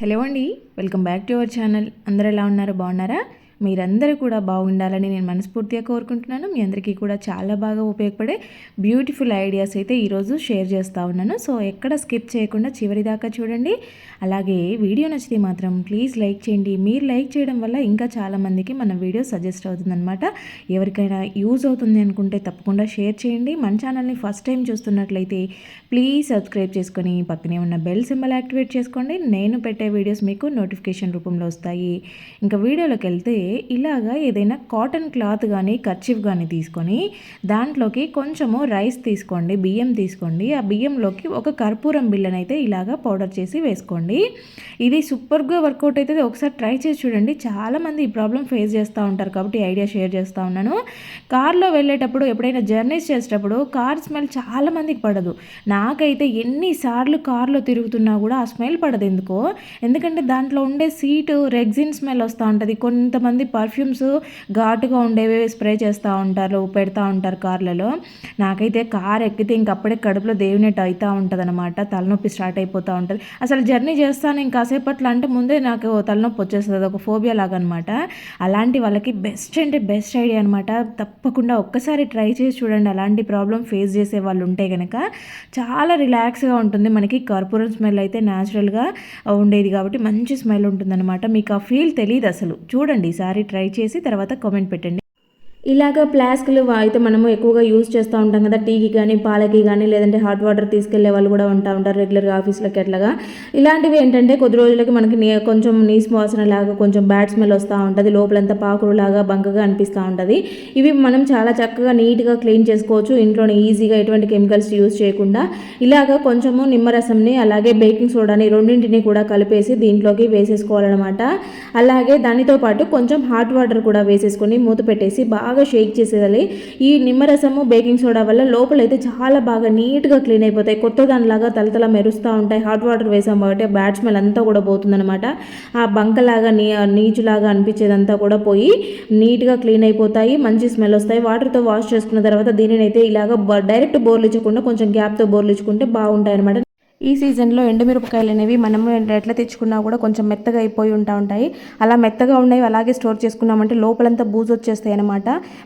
Hello అండి, welcome back to our channel. అందరూ ఎలా ఉన్నారు? బాగున్నారా? మీరందరూ కూడా బాగుండాలని నేను మనస్ఫూర్తిగా కోరుకుంటున్నాను. మీ అందరికీ కూడా చాలా బాగా ఉపయోగపడే బ్యూటిఫుల్ ఐడియాస్ అయితే ఈరోజు షేర్ చేస్తూ ఉన్నాను. సో ఎక్కడ స్కిప్ చేయకుండా చివరి దాకా చూడండి. అలాగే వీడియో నచ్చితే మాత్రం ప్లీజ్ లైక్ చేయండి. మీరు లైక్ చేయడం వల్ల ఇంకా చాలామందికి మన వీడియో సజెస్ట్ అవుతుందన్నమాట. ఎవరికైనా యూజ్ అవుతుంది అనుకుంటే తప్పకుండా షేర్ చేయండి. మన ఛానల్ని ఫస్ట్ టైం చూస్తున్నట్లయితే ప్లీజ్ సబ్స్క్రైబ్ చేసుకొని పక్కనే ఉన్న బెల్ సింబల్ యాక్టివేట్ చేసుకోండి. నేను పెట్టే వీడియోస్ మీకు నోటిఫికేషన్ రూపంలో వస్తాయి. ఇంకా వీడియోలోకి వెళ్తే ఇలాగా ఏదైనా కాటన్ క్లాత్ కానీ కర్చీఫ్ కానీ తీసుకొని దాంట్లోకి కొంచెము రైస్ తీసుకోండి, బియ్యం తీసుకోండి. ఆ బియ్యంలోకి ఒక కర్పూరం బిళ్ళనైతే ఇలాగా పౌడర్ చేసి వేసుకోండి. ఇది సూపర్గా వర్కౌట్ అవుతుంది. ఒకసారి ట్రై చేసి చూడండి. చాలామంది ఈ ప్రాబ్లం ఫేస్ చేస్తూ ఉంటారు కాబట్టి ఐడియా షేర్ చేస్తూ ఉన్నాను. కార్లో వెళ్ళేటప్పుడు ఎప్పుడైనా జర్నీస్ చేసేటప్పుడు కార్ స్మెల్ చాలామందికి పడదు. నాకైతే ఎన్నిసార్లు కార్లో తిరుగుతున్నా కూడా ఆ స్మెల్ పడదు. ఎందుకంటే దాంట్లో ఉండే సీటు రెగ్జిన్ స్మెల్ వస్తూ ఉంటుంది. కొంతమంది పర్ఫ్యూమ్స్ ఘాటుగా ఉండేవి స్ప్రే చేస్తూ ఉంటారు, పెడతా ఉంటారు కార్లలో. నాకైతే కార్ ఎక్కితే ఇంకప్పుడే కడుపులో దేవునట్టు అవుతూ ఉంటుంది అనమాట. తలనొప్పి స్టార్ట్ అయిపోతూ ఉంటుంది. అసలు జర్నీ చేస్తాను ఇంకాసేపట్లో అంటే ముందే నాకు తలనొప్పి వచ్చేస్తుంది. ఒక ఫోబియా లాగా అనమాట. అలాంటి వాళ్ళకి బెస్ట్ అంటే బెస్ట్ ఐడియా అనమాట. తప్పకుండా ఒక్కసారి ట్రై చేసి చూడండి. అలాంటి ప్రాబ్లం ఫేస్ చేసే వాళ్ళు ఉంటే కనుక చాలా రిలాక్స్గా ఉంటుంది. మనకి కర్పూరం స్మెల్ అయితే న్యాచురల్గా ఉండేది కాబట్టి మంచి స్మెల్ ఉంటుందన్నమాట. మీకు ఆ ఫీల్ తెలియదు అసలు. చూడండి, ఈసారి ట్రై చేసి తర్వాత కామెంట్ పెట్టండి. ఇలాగ ఫ్లాస్క్లు అయితే మనము ఎక్కువగా యూజ్ చేస్తూ ఉంటాం కదా, టీకి కానీ పాలకి కానీ, లేదంటే హాట్ వాటర్ తీసుకెళ్లే వాళ్ళు కూడా ఉంటారు రెగ్యులర్గా ఆఫీస్లోకి. అట్లాగా ఇలాంటివి ఏంటంటే కొద్ది రోజులకి మనకి కొంచెం నీస్ వాసన లాగా కొంచెం బ్యాడ్ స్మెల్ వస్తూ ఉంటుంది. లోపలంతా పాకురు లాగా బంకగా అనిపిస్తూ ఉంటుంది. ఇవి మనం చాలా చక్కగా నీట్గా క్లీన్ చేసుకోవచ్చు ఇంట్లోనే ఈజీగా, ఎటువంటి కెమికల్స్ యూజ్ చేయకుండా. ఇలాగ కొంచెము నిమ్మరసంని అలాగే బేకింగ్ సోడాని రెండింటిని కూడా కలిపేసి దీంట్లోకి వేసేసుకోవాలన్నమాట. అలాగే దానితో పాటు కొంచెం హాట్ వాటర్ కూడా వేసేసుకొని మూత పెట్టేసి బాగా షేక్ చేసేయాలి. ఈ నిమ్మరసము బేకింగ్ సోడా వల్ల లోపలైతే చాలా బాగా నీట్గా క్లీన్ అయిపోతాయి. కొత్త దానిలాగా తలతల మెరుస్తూ ఉంటాయి. హాట్ వాటర్ వేసాం కాబట్టి బ్యాడ్ స్మెల్ అంతా కూడా పోతుందన్నమాట. ఆ బంకలాగా నీచులాగా అనిపించేదంతా కూడా పోయి నీట్గా క్లీన్ అయిపోతాయి. మంచి స్మెల్ వస్తాయి. వాటర్తో వాష్ చేసుకున్న తర్వాత దీనిని అయితే ఇలాగ డైరెక్ట్ బోర్లించకుండా కొంచెం గ్యాప్తో బోర్లించుకుంటే బాగుంటాయి అనమాట. ఈ సీజన్లో ఎండుమిరపకాయలు అనేవి మనము ఎట్లా తెచ్చుకున్నా కూడా కొంచెం మెత్తగా అయిపోయి ఉంటాయి. అలా మెత్తగా ఉన్నవి అలాగే స్టోర్ చేసుకున్నామంటే లోపలంతా బూజు వచ్చేస్తాయి అనమాట.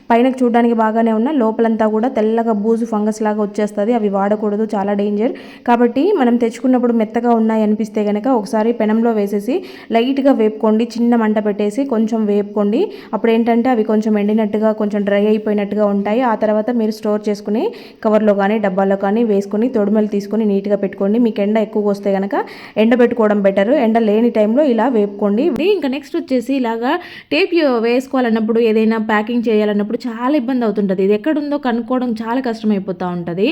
పైన చూడడానికి బాగానే ఉన్న లోపలంతా కూడా తెల్లగా బూజు ఫంగస్ లాగా వచ్చేస్తుంది. అవి వాడకూడదు, చాలా డేంజర్. కాబట్టి మనం తెచ్చుకున్నప్పుడు మెత్తగా ఉన్నాయి అనిపిస్తే కనుక ఒకసారి పెనంలో వేసేసి లైట్గా వేపుకోండి. చిన్న మంట పెట్టేసి కొంచెం వేపుకోండి. అప్పుడు ఏంటంటే అవి కొంచెం ఎండినట్టుగా కొంచెం డ్రై అయిపోయినట్టుగా ఉంటాయి. ఆ తర్వాత మీరు స్టోర్ చేసుకుని కవర్లో కానీ డబ్బాలో కానీ వేసుకొని తొడుమలు తీసుకొని నీట్గా పెట్టుకోండి. మీకు ఎండ ఎక్కువగా వస్తే కనుక ఎండబెట్టుకోవడం బెటర్. ఎండ లేని టైంలో ఇలా వేపుకోండి. ఇంకా నెక్స్ట్ వచ్చేసి ఇలాగా టేప్ వేసుకోవాలన్నప్పుడు, ఏదైనా ప్యాకింగ్ చేయాలన్నప్పుడు చాలా ఇబ్బంది అవుతుంటుంది. ఇది ఎక్కడుందో కనుక్కోవడం చాలా కష్టమైపోతూ ఉంటుంది.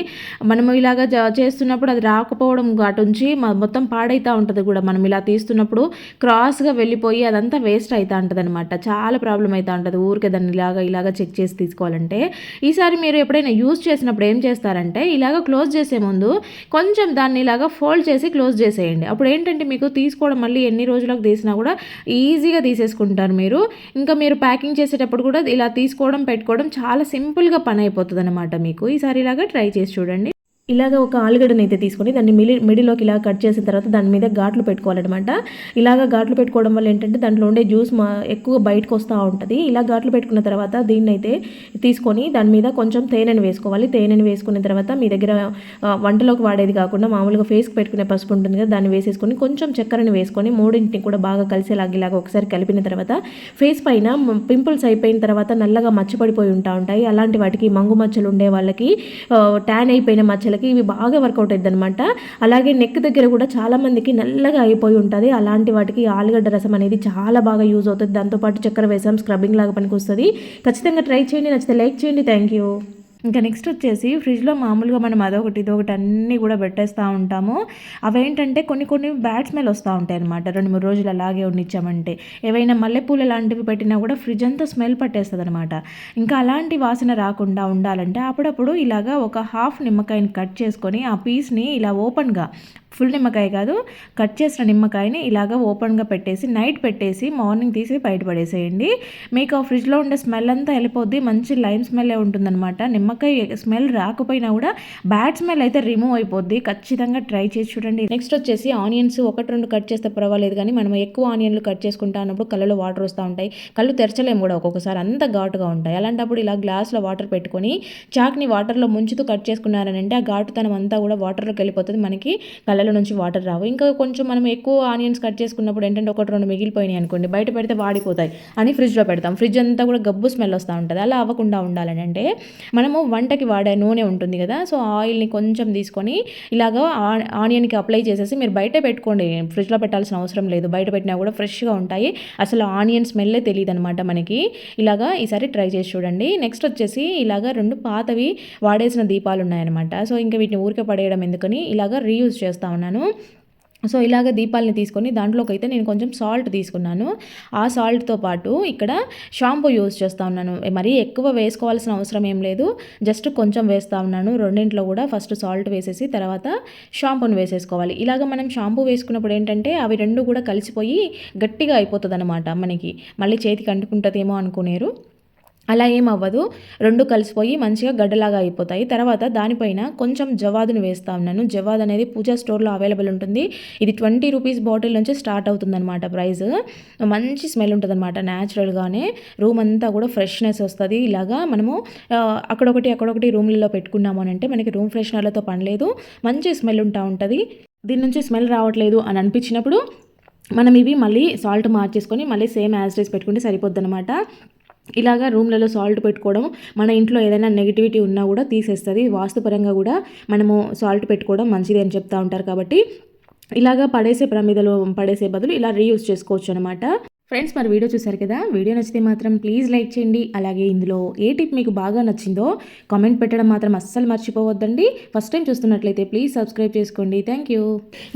మనము ఇలాగ చేస్తున్నప్పుడు అది రాకపోవడం అటుంచి మొత్తం పాడైతూ ఉంటుంది కూడా. మనం ఇలా తీస్తున్నప్పుడు క్రాస్గా వెళ్ళిపోయి అదంతా వేస్ట్ అవుతూ ఉంటుంది అనమాట. చాలా ప్రాబ్లం అవుతూ ఉంటుంది ఊరికే దాన్ని ఇలాగ చెక్ చేసి తీసుకోవాలంటే. ఈసారి మీరు ఎప్పుడైనా యూజ్ చేసినప్పుడు ఏం చేస్తారంటే ఇలాగ క్లోజ్ చేసే ముందు కొంచెం దాన్ని ఇలాగ ఫోల్డ్ చేసి క్లోజ్ చేసేయండి. అప్పుడు ఏంటంటే మీకు తీసుకోవడం మళ్ళీ ఎన్ని రోజులకు తీసినా కూడా ఈజీగా తీసేసుకుంటారు మీరు. ఇంకా మీరు ప్యాకింగ్ చేసేటప్పుడు కూడా ఇలా తీసుకోవడం పెట్టుకోవడం చాలా సింపుల్గా పని అయిపోతుంది అనమాట మీకు. ఈసారి ఇలాగ ట్రై చేసి చూడండి. ఇలాగ ఒక ఆలుగడ్డను అయితే తీసుకొని దాన్ని మిడిలోకి ఇలా కట్ చేసిన తర్వాత దాని మీద ఘాట్లు పెట్టుకోవాలన్నమాట. ఇలాగ ఘాట్లు పెట్టుకోవడం వల్ల ఏంటంటే దాంట్లో ఉండే జ్యూస్ ఎక్కువ బయటకు వస్తూ ఉంటుంది. ఇలా ఘాట్లు పెట్టుకున్న తర్వాత దీన్ని అయితే తీసుకొని దాని మీద కొంచెం తేనెను వేసుకోవాలి. తేనెను వేసుకున్న తర్వాత మీ దగ్గర వంటలోకి వాడేది కాకుండా మామూలుగా ఫేస్కి పెట్టుకునే పసుపు ఉంటుంది కదా, దాన్ని వేసేసుకొని కొంచెం చక్కెరని వేసుకొని మూడింటిని కూడా బాగా కలిసేలాగా ఇలాగ ఒకసారి కలిపిన తర్వాత ఫేస్ పైన పింపుల్స్ అయిపోయిన తర్వాత నల్లగా మచ్చపడిపోయి ఉంటాయి. అలాంటి వాటికి మంగు మచ్చలు ఉండే వాళ్ళకి, ట్యాన్ అయిపోయిన మచ్చలు ఇవి బాగా వర్కౌట్ అవుతుంది అనమాట. అలాగే నెక్ దగ్గర కూడా చాలా మందికి నల్లగా అయిపోయి ఉంటుంది. అలాంటి వాటికి ఆలుగడ్డ రసం అనేది చాలా బాగా యూజ్ అవుతుంది. దాంతోపాటు చక్కెర వేసాం, స్క్రబ్బింగ్ లాగా పనికి వస్తుంది. ఖచ్చితంగా ట్రై చేయండి. నచ్చితే లైక్ చేయండి. Thank you. ఇంకా నెక్స్ట్ వచ్చేసి ఫ్రిడ్జ్లో మామూలుగా మనం అదొకటి ఇదొకటి అన్నీ కూడా పెట్టేస్తూ ఉంటాము. అవేంటంటే కొన్ని బ్యాడ్ స్మెల్ వస్తూ ఉంటాయి అనమాట. 2-3 రోజులు అలాగే ఉండిచ్చామంటే. ఏవైనా మల్లెపూలు లాంటివి పెట్టినా కూడా ఫ్రిడ్జ్ అంతా స్మెల్ పట్టేస్తుంది అనమాట. ఇంకా అలాంటి వాసన రాకుండా ఉండాలంటే అప్పుడప్పుడు ఇలాగా ఒక హాఫ్ నిమ్మకాయని కట్ చేసుకొని ఆ పీస్ని ఇలా ఓపెన్గా ఫుల్ నిమ్మకాయ కాదు, కట్ చేసిన నిమ్మకాయని ఇలాగ ఓపెన్గా పెట్టేసి నైట్ పెట్టేసి మార్నింగ్ తీసి బయట పడేసేయండి. మీకు ఆ ఫ్రిడ్జ్లో ఉండే స్మెల్ అంతా వెళ్ళిపోద్ది, మంచి లైమ్ స్మెల్లే ఉంటుందన్నమాట. నిమ్మకాయ స్మెల్ రాకపోయినా కూడా బ్యాడ్ స్మెల్ అయితే రిమూవ్ అయిపోద్ది. ఖచ్చితంగా ట్రై చేసి చూడండి. నెక్స్ట్ వచ్చేసి ఆనియన్స్ 1-2 కట్ చేస్తే పర్వాలేదు, కానీ మనం ఎక్కువ ఆనియన్లు కట్ చేసుకుంటా అన్నప్పుడు కళ్ళలో వాటర్ వస్తూ ఉంటాయి, కళ్ళు తెరచలేము కూడా ఒక్కొక్కసారి, అంత ఘాటుగా ఉంటాయి. అలాంటప్పుడు ఇలా గ్లాస్లో వాటర్ పెట్టుకొని చాక్ని వాటర్లో ముంచుతూ కట్ చేసుకున్నారనంటే ఆ ఘాటుతనం అంతా కూడా వాటర్లోకి వెళ్ళిపోతుంది, మనకి కళ్ళలో నుంచి వాటర్ రావు. ఇంకా కొంచెం మనం ఎక్కువ ఆనియన్స్ కట్ చేసుకున్నప్పుడు ఏంటంటే 1-2 మిగిలిపోయినాయి అనుకోండి, బయట పెడితే వాడిపోతాయి అని ఫ్రిడ్జ్లో పెడతాం. ఫ్రిడ్జ్ అంతా కూడా గబ్బు స్మెల్ వస్తూ ఉంటుంది. అలా అవ్వకుండా ఉండాలని అంటే మనము వంటకి వాడే నూనె ఉంటుంది కదా, సో ఆయిల్ని కొంచెం తీసుకొని ఇలాగా ఆనియన్కి అప్లై చేసేసి మీరు బయట పెట్టుకోండి, ఫ్రిడ్జ్లో పెట్టాల్సిన అవసరం లేదు. బయట పెట్టినా కూడా ఫ్రెష్గా ఉంటాయి, అసలు ఆనియన్ స్మెల్లే తెలియదు అనమాట మనకి. ఇలాగా ఈసారి ట్రై చేసి చూడండి. నెక్స్ట్ వచ్చేసి ఇలాగా 2 పాతవి వాడేసిన దీపాలు ఉన్నాయన్నమాట. సో ఇంకా వీటిని ఊరికే పడేయడం ఎందుకని ఇలాగా రీయూజ్ చేస్తూ ఉన్నాను. సో ఇలాగ దీపాలని తీసుకొని దాంట్లోకి అయితే నేను కొంచెం సాల్ట్ తీసుకున్నాను. ఆ సాల్ట్తో పాటు ఇక్కడ షాంపూ యూజ్ చేస్తూ ఉన్నాను. మరీ ఎక్కువ వేసుకోవాల్సిన అవసరం ఏం లేదు, జస్ట్ కొంచెం వేస్తూ ఉన్నాను. రెండింట్లో కూడా ఫస్ట్ సాల్ట్ వేసేసి తర్వాత షాంపూని వేసేసుకోవాలి. ఇలాగ మనం షాంపూ వేసుకున్నప్పుడు ఏంటంటే అవి 2 కూడా కలిసిపోయి గట్టిగా అయిపోతుంది అనమాట, మనకి మళ్ళీ చేతికి అంటుకుంటుందేమో అనుకునేరు. అలా ఏం అవ్వదు, 2 కలిసిపోయి మంచిగా గడ్డలాగా అయిపోతాయి. తర్వాత దానిపైన కొంచెం జవాదును వేస్తూ ఉన్నాను. జవాద్ అనేది పూజా స్టోర్లో అవైలబుల్ ఉంటుంది. ఇది 20 రూపీస్ బాటిల్ నుంచి స్టార్ట్ అవుతుందన్నమాట ప్రైస్. మంచి స్మెల్ ఉంటుందన్నమాట, న్యాచురల్గానే రూమ్ అంతా కూడా ఫ్రెష్నెస్ వస్తుంది. ఇలాగా మనము అక్కడొకటి రూమ్లలో పెట్టుకున్నాము అని అంటే మనకి రూమ్ ఫ్రెషనర్లతో పని లేదు, మంచి స్మెల్ ఉంటుంది. దీని నుంచి స్మెల్ రావట్లేదు అని అనిపించినప్పుడు మనం ఇవి మళ్ళీ సాల్ట్ మార్చేసుకొని మళ్ళీ సేమ్ యాజ్ డేస్ పెట్టుకుంటే సరిపోద్ది అనమాట. ఇలాగా రూమ్లలో సాల్ట్ పెట్టుకోవడం మన ఇంట్లో ఏదైనా నెగిటివిటీ ఉన్నా కూడా తీసేస్తుంది. వాస్తుపరంగా కూడా మనము సాల్ట్ పెట్టుకోవడం మంచిది అని చెప్తా ఉంటారు. కాబట్టి ఇలాగా పడేసే ప్రమిదలో పడేసే బదులు ఇలా రీయూజ్ చేసుకోవచ్చు అనమాట. ఫ్రెండ్స్, మరి వీడియో చూసారు కదా, వీడియో నచ్చితే మాత్రం ప్లీజ్ లైక్ చేయండి. అలాగే ఇందులో ఏ టిప్ మీకు బాగా నచ్చిందో కామెంట్ పెట్టడం మాత్రం అస్సలు మర్చిపోవద్దండి. ఫస్ట్ టైం చూస్తున్నట్లయితే ప్లీజ్ సబ్స్క్రైబ్ చేసుకోండి. Thank you.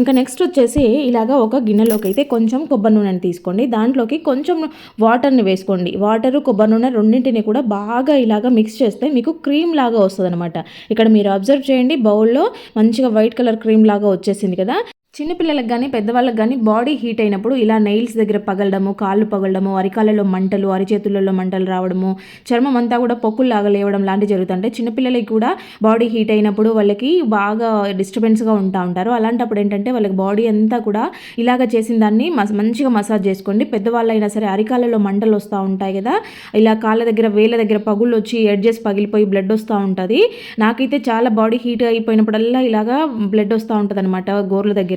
ఇంకా నెక్స్ట్ వచ్చేసి ఇలాగా ఒక గిన్నెలోకి అయితే కొంచెం కొబ్బరి నూనెని తీసుకోండి, దాంట్లోకి కొంచెం వాటర్ని వేసుకోండి. వాటరు కొబ్బరి నూనె రెండింటిని కూడా బాగా ఇలాగా మిక్స్ చేస్తే మీకు క్రీమ్ లాగా వస్తుంది అనమాట. ఇక్కడ మీరు అబ్జర్వ్ చేయండి, బౌల్లో మంచిగా వైట్ కలర్ క్రీమ్ లాగా వచ్చేసింది కదా. చిన్నపిల్లలకు కానీ పెద్దవాళ్ళకి కానీ బాడీ హీట్ అయినప్పుడు ఇలా నెయిల్స్ దగ్గర పగలడము, కాళ్ళు పగలడము, అరికాళ్ళలో మంటలు, అరిచేతులలో మంటలు రావడము, చర్మం అంతా కూడా పొక్కుల్లాగా లేవడం లాంటివి జరుగుతుంటాయి. చిన్నపిల్లలకి కూడా బాడీ హీట్ అయినప్పుడు వాళ్ళకి బాగా డిస్టర్బెన్స్గా ఉంటారు. అలాంటప్పుడు ఏంటంటే వాళ్ళకి బాడీ అంతా కూడా ఇలాగ చేసిన దాన్ని మంచిగా మసాజ్ చేసుకోండి. పెద్దవాళ్ళైనా సరే అరికాళ్ళలో మంటలు వస్తూ ఉంటాయి కదా, ఇలా కాళ్ళ దగ్గర వేళ్ళ దగ్గర పగుళ్ళు వచ్చి ఎడ్జెస్ పగిలిపోయి బ్లడ్ వస్తూ ఉంటుంది. నాకైతే చాలా బాడీ హీట్ అయిపోయినప్పుడల్లా ఇలాగా బ్లడ్ వస్తూ ఉంటుంది అనమాట, గోర్ల దగ్గర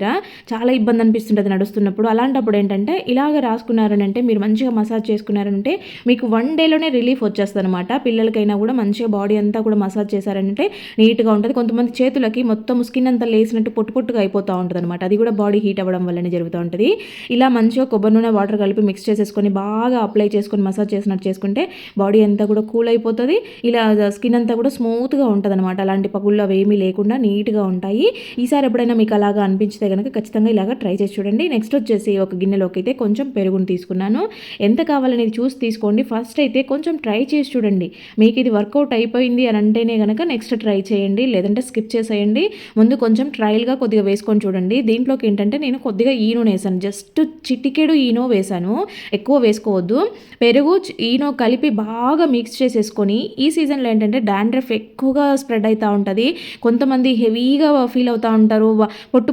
చాలా ఇబ్బంది అనిపిస్తుంటుంది నడుస్తున్నప్పుడు. అలాంటప్పుడు ఏంటంటే ఇలాగ రాసుకున్నారనంటే మీరు మంచిగా మసాజ్ చేసుకున్నారంటే మీకు 1 డేలోనే రిలీఫ్ వచ్చేస్తుంది అనమాట. పిల్లలకైనా కూడా మంచిగా బాడీ అంతా కూడా మసాజ్ చేశారంటే నీట్గా ఉంటుంది. కొంతమంది చేతులకి మొత్తం స్కిన్ అంతా లేసినట్టు పొట్టుగా అయిపోతూ ఉంటుంది అనమాట, అది కూడా బాడీ హీట్ అవ్వడం వల్లనే జరుగుతూ ఉంటుంది. ఇలా మంచిగా కొబ్బరి నూనె వాటర్ కలిపి మిక్స్ చేసేసుకొని బాగా అప్లై చేసుకొని మసాజ్ చేసినట్టు చేసుకుంటే బాడీ అంతా కూడా కూల్ అయిపోతుంది. ఇలా స్కిన్ అంతా కూడా స్మూత్గా ఉంటుంది అనమాట, అలాంటి పగుళ్ళు అవి ఏమీ లేకుండా నీట్గా ఉంటాయి. ఈసారి ఎప్పుడైనా మీకు అలాగా అనిపించితే కనుక ఖచ్చితంగా ఇలాగ ట్రై చేసి చూడండి. నెక్స్ట్ వచ్చేసి ఒక గిన్నెలోకి అయితే కొంచెం పెరుగుని తీసుకున్నాను. ఎంత కావాలనేది చూసి తీసుకోండి. ఫస్ట్ అయితే కొంచెం ట్రై చేసి చూడండి, మీకు ఇది వర్కౌట్ అయిపోయింది అని అంటేనే కనుక నెక్స్ట్ ట్రై చేయండి, లేదంటే స్కిప్ చేసేయండి. ముందు కొంచెం ట్రయల్గా కొద్దిగా వేసుకొని చూడండి. దీంట్లోకి ఏంటంటే నేను కొద్దిగా ఈనో వేసాను, జస్ట్ చిటికెడు ఈనో వేసాను, ఎక్కువ వేసుకోవద్దు. పెరుగు ఈనో కలిపి బాగా మిక్స్ చేసేసుకొని, ఈ సీజన్లో ఏంటంటే డాండ్రఫ్ ఎక్కువగా స్ప్రెడ్ అవుతూ ఉంటుంది. కొంతమంది హెవీగా ఫీల్ అవుతూ ఉంటారు,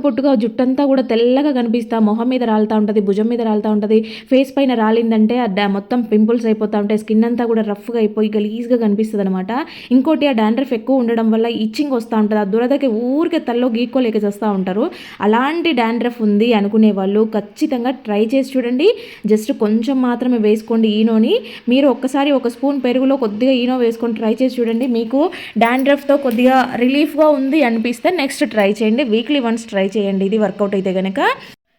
పొట్టుగా జుట్టంతా కూడా తెల్లగా కనిపిస్తా, మొహం మీద రాలుతూ ఉంటుంది, భుజం మీద రాలుతూ ఉంటుంది, ఫేస్ పైన రాలిందంటే మొత్తం పింపుల్స్ అయిపోతూ ఉంటాయి, స్కిన్ అంతా కూడా రఫ్గా అయిపోయి గలీజ్గా కనిపిస్తుంది అనమాట. ఇంకోటి ఆ డాండ్రఫ్ ఎక్కువ ఉండడం వల్ల ఇచ్చింగ్ వస్తూ ఉంటుంది, ఆ దురదకి ఊరికే తల్లో గీక్కోలేక చేస్తూ ఉంటారు. అలాంటి డాండ్రఫ్ ఉంది అనుకునే వాళ్ళు ఖచ్చితంగా ట్రై చేసి చూడండి. జస్ట్ కొంచెం మాత్రమే వేసుకోండి ఈనోని. మీరు ఒక్కసారి ఒక స్పూన్ పెరుగులో కొద్దిగా ఈనో వేసుకొని ట్రై చేసి చూడండి. మీకు డాండ్రఫ్తో కొద్దిగా రిలీఫ్గా ఉంది అనిపిస్తే నెక్స్ట్ ట్రై చేయండి. వీక్లీ వన్స్ ట్రై చేయండి ఇది వర్కౌట్ అయితే కనుక.